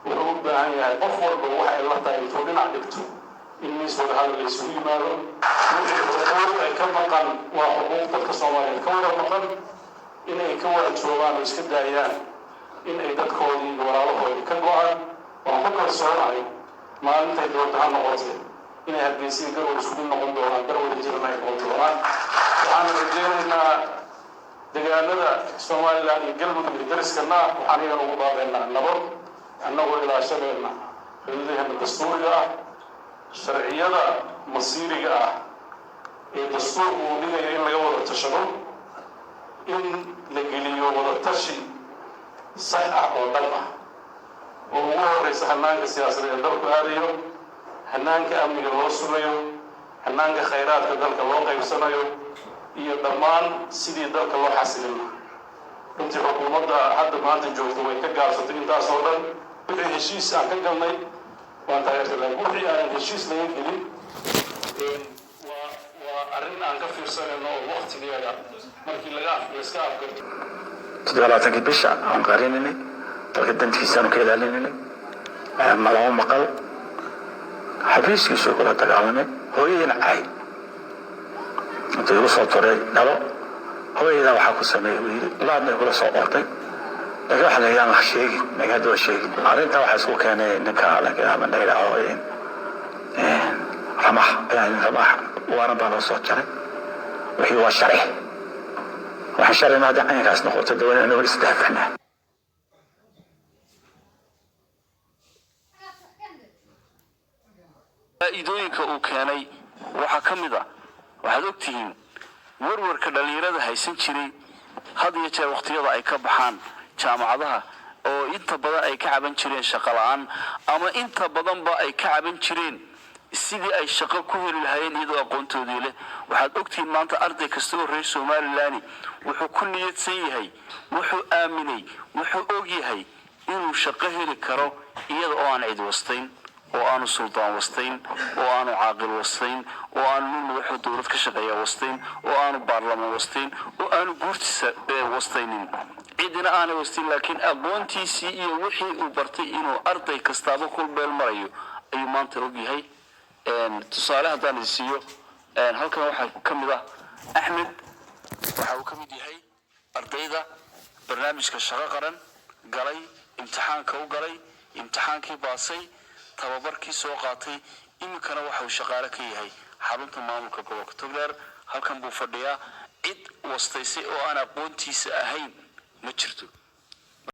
wuxuu u baahan yahay qof walba waxay la tahay intuu dhinac dhigto in miis wada hadal la isugu yimaado wixii xuquuq ay ka maqan waa xuquuq dadka Soomaaliyeed ka wada maqan inay ka wada joogaan oo iska daayaan in ay dadkoodii walaalahooda ka go'aan waan ku kalsoonahay maalintay doonta ha noqotee inay Hargeysa garowga isugu noqon doonaan garowga jirna ay noqon doonaan waxaan rajaynaynaa deegaanada Soomaaliland iyo galmudug iyo dariskana waxaan iyaga ugu baaqaynaa nabad annagoo ilaashadeena xuduudaheena dastuuriga ah sharciyada masiiriga ah ee dastuurku uu dhigaya in laga wada tashado in la geliyo wada tashi sax ah oo dhab ah oo ugu horeysa hannaanka siyaasadeed ee dalku aadayo hannaanka amniga loo sugayo hannaanka khayraadka dalka loo qaybsanayo iyo dhammaan sidii dalka loo xasilin lahaa runtii xukuumadda hadda maanta joogta way ka gaabsatay intaas oo dhan wixii heshiis aan ka galnay waan taageersanay wixii aan heshiis laga gelin waa arrin aan ka fiirsanayno oo waqtigeeda markii iska afgarto toddobaatankii bisha aan qarinaynay dalka dantiisaanu ka ilaalinaynay malamo maqal xafiiskiisu kula dagaalamay hooyadiina cayd intuu igu soo turay dhalo hooyadaa waxaa ku sameeyey uu yidhi laadna igula soo qortay laakiin waxa la yidhaha wax sheegin laga hadda waa sheegin arrintaa waxaa isku keenay ninka laga ama la yidhaaho ramax waana baa loo soo jaray wixii waa sharci waxaan sharci maada caynkaas noqoto dawlad inuu isdaafanaa faa'iidooyinka uu keenay waxaa ka mid ah waxaad ogtihiin warwarka dhalinyarada haysan jiray had iyo jeer waqtiyada ay ka baxaan jaamacadaha oo inta badan ay ka caban jireen shaqo la'aan ama inta badanba ay ka caban jireen sidii ay shaqo ku heli lahaayeen iyadoo aqoontoodii leh waxaad ogtihiin maanta arday kasta oo reer Somaliland wuxuu ku niyadsan yahay wuxuu aaminay wuxuu og yahay inuu shaqo heli karo iyada oo aan cid wastayn oo aanu sultaan wastayn oo aanu caaqil wastayn oo aanu nin madaxda dowlad ka shaqeeya wastayn oo aanu baarlamaan wastayn oo aanu guurtiisa wastaynin cidina aanay wastayn laakiin aqoontiisii iyo wixii uu bartay inuu arday kastaaba ku beel marayo ayuu maanta og yahay tusaale haddaan isiiyo halkan waxaa ka mid ah Axmed waxa uu ka mid yahay ardayda barnaamijka shaqo qaran galay imtixaanka u galay imtixaankii baasay tababarkii soo qaatay imikana waxa uu shaqaale ka yahay xarunta maamulka gobolka Togdheer halkan buu fadhiyaa cid wastaysay oo aan aqoontiisa ahayn ma jirto